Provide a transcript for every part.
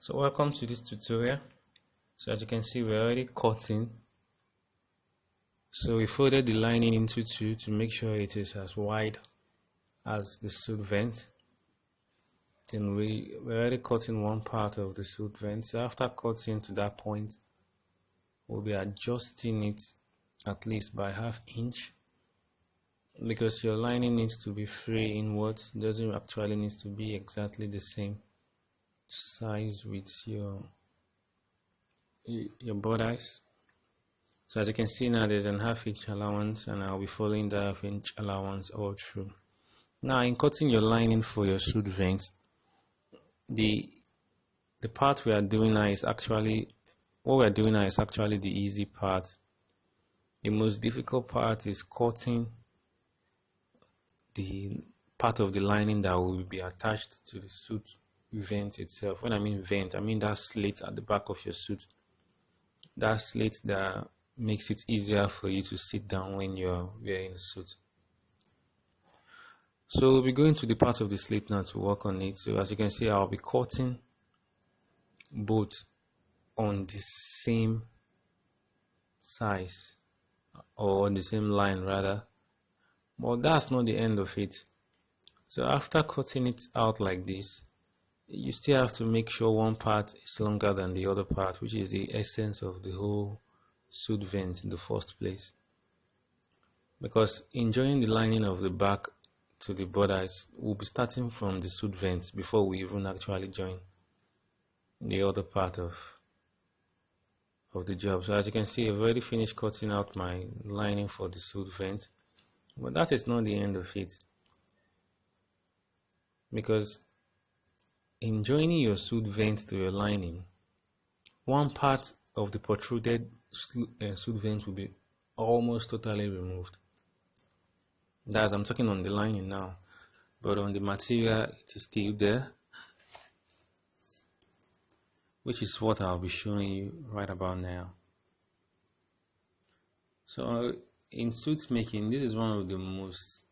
So welcome to this tutorial. So as you can see, we're already cutting. So we folded the lining into two to make sure it is as wide as the slit vent. Then we're already cutting one part of the slit vent. So after cutting to that point, we'll be adjusting it at least by ½ inch, because your lining needs to be free inwards. It doesn't actually need to be exactly the same size with your bodice. So as you can see now, there's an ½ inch allowance, and I'll be following the ½ inch allowance all through. Now in cutting your lining for your slit vent, the part we are doing now is actually the easy part. The most difficult part is cutting the part of the lining that will be attached to the slit vent itself. When I mean vent, I mean that slit at the back of your suit. That slit that makes it easier for you to sit down when you're wearing a suit. So we'll be going to the part of the slit now to work on it. So as you can see, I'll be cutting both on the same size, or on the same line rather. But that's not the end of it. So after cutting it out like this, you still have to make sure one part is longer than the other part, which is the essence of the whole slit vent in the first place. Because in joining the lining of the back to the bodice, we'll be starting from the slit vent before we even actually join the other part of the job. So as you can see, I've already finished cutting out my lining for the slit vent, but that is not the end of it, because in joining your slit vent to your lining, one part of the protruded slit vent will be almost totally removed. That's, I'm talking on the lining now, but on the material it is still there, which is what I'll be showing you right about now. So in suit making, this is one of the most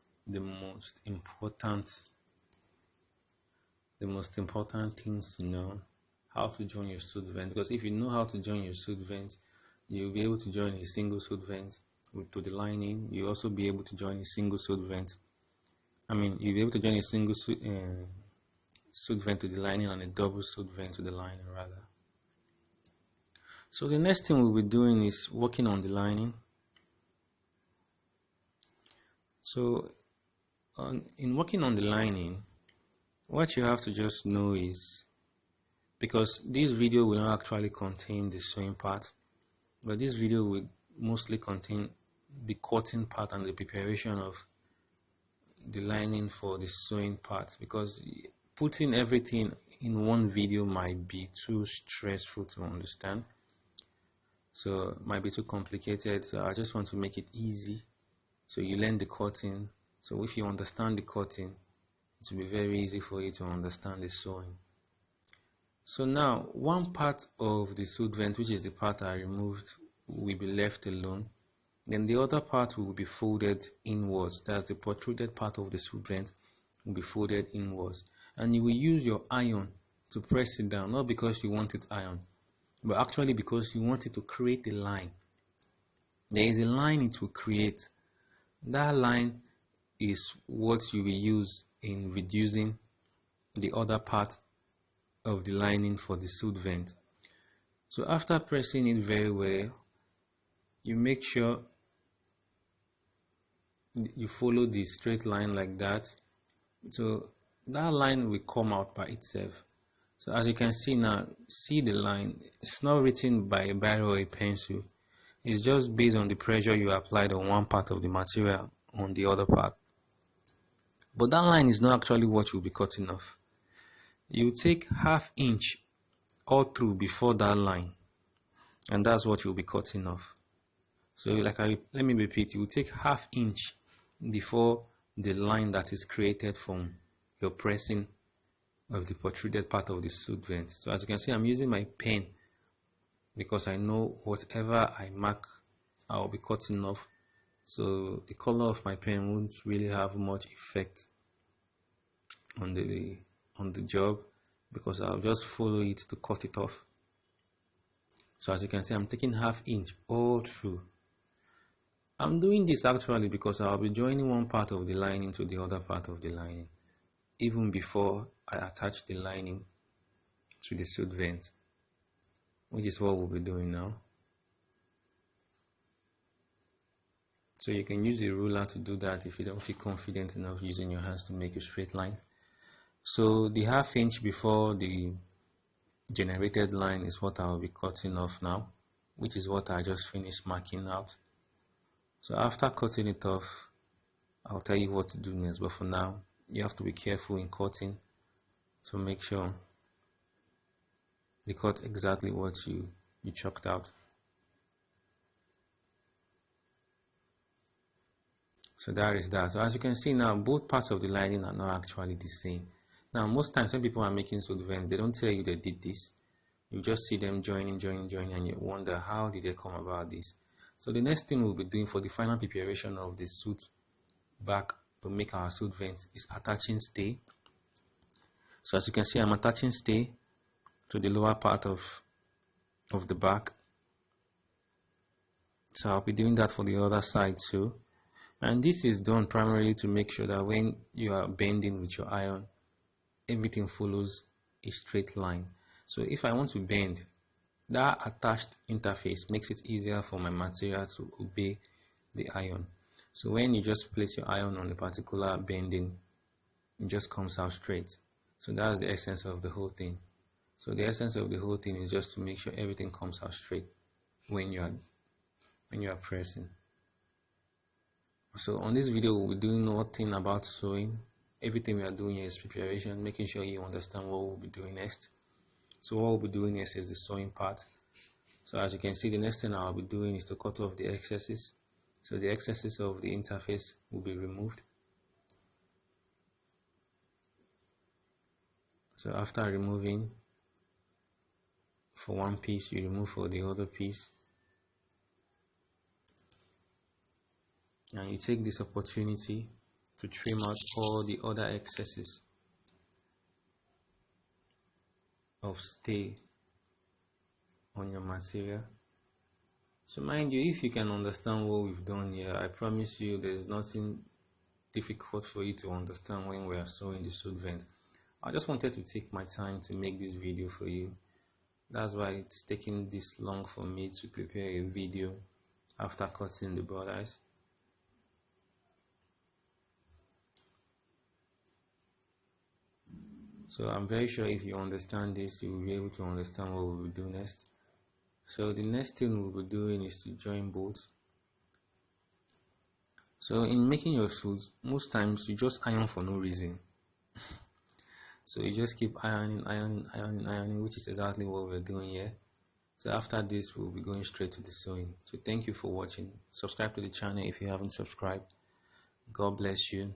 important things to know: how to join your slit vent. Because if you know how to join your slit vent, you'll be able to join a single slit vent to the lining. You'll also be able to join a single slit vent. You'll be able to join a single slit vent to the lining and a double slit vent to the lining rather. So the next thing we'll be doing is working on the lining. So in working on the lining, what you have to just know is, because this video will not actually contain the sewing part, but this video will mostly contain the cutting part and the preparation of the lining for the sewing part, because putting everything in one video might be too stressful to understand, so it might be too complicated. So I just want to make it easy so you learn the cutting. So if you understand the cutting, it will be very easy for you to understand the sewing. So now one part of the slit vent, which is the part I removed, will be left alone. Then the other part will be folded inwards. That's the protruded part of the slit vent will be folded inwards, and you will use your iron to press it down, not because you want it iron, but actually because you want it to create a line. There is a line it will create. That line is what you will use in reducing the other part of the lining for the slit vent. So after pressing it very well, you make sure you follow the straight line like that, so that line will come out by itself. So as you can see now, see the line, it's not written by a biro or a pencil, it's just based on the pressure you applied on one part of the material on the other part. But that line is not actually what you'll be cutting off. You take ½ inch all through before that line, and that's what you'll be cutting off. So let me repeat, you will take ½ inch before the line that is created from your pressing of the protruded part of the slit vent. So as you can see, I'm using my pen because I know whatever I mark I'll be cutting off, so the color of my pen won't really have much effect on the job. because I'll just follow it to cut it off. So as you can see, I'm taking 1/2 inch all through. I'm doing this actually because I'll be joining one part of the lining to the other part of the lining, even before I attach the lining to the sewed vent, which is what we'll be doing now. So you can use a ruler to do that if you don't feel confident enough using your hands to make a straight line. So the 1/2 inch before the generated line is what I'll be cutting off now, which is what I just finished marking out. So after cutting it off, I'll tell you what to do next, but for now you have to be careful in cutting to make sure you cut exactly what you chalked out. So that is that. So as you can see now, both parts of the lining are not actually the same. Now most times when people are making sewed vents, they don't tell you they did this. You just see them joining, and you wonder how did they come about this. So the next thing we'll be doing for the final preparation of the suit back to make our sewed vent is attaching stay. So as you can see, I'm attaching stay to the lower part of the back. So I'll be doing that for the other side too. And this is done primarily to make sure that when you are bending with your iron, everything follows a straight line. So if I want to bend, that attached interface makes it easier for my material to obey the iron. So when you just place your iron on a particular bending, it just comes out straight. So that's the essence of the whole thing. So the essence of the whole thing is just to make sure everything comes out straight when you are pressing. So on this video, we'll be doing nothing about sewing. Everything we are doing here is preparation, making sure you understand what we'll be doing next. So what we'll be doing next is the sewing part. So as you can see, the next thing I'll be doing is to cut off the excesses. So the excesses of the interface will be removed. So after removing for one piece, you remove for the other piece. And you take this opportunity to trim out all the other excesses of stay on your material. So mind you, if you can understand what we've done here, I promise you there's nothing difficult for you to understand when we are sewing the sewed vent. I just wanted to take my time to make this video for you. That's why it's taking this long for me to prepare a video after cutting the borders. So I'm very sure if you understand this, you will be able to understand what we will do next. So the next thing we'll be doing is to join both. So in making your suits, most times you just iron for no reason. So you just keep ironing, which is exactly what we're doing here. So after this, we'll be going straight to the sewing. So thank you for watching. Subscribe to the channel if you haven't subscribed. God bless you.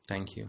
Thank you.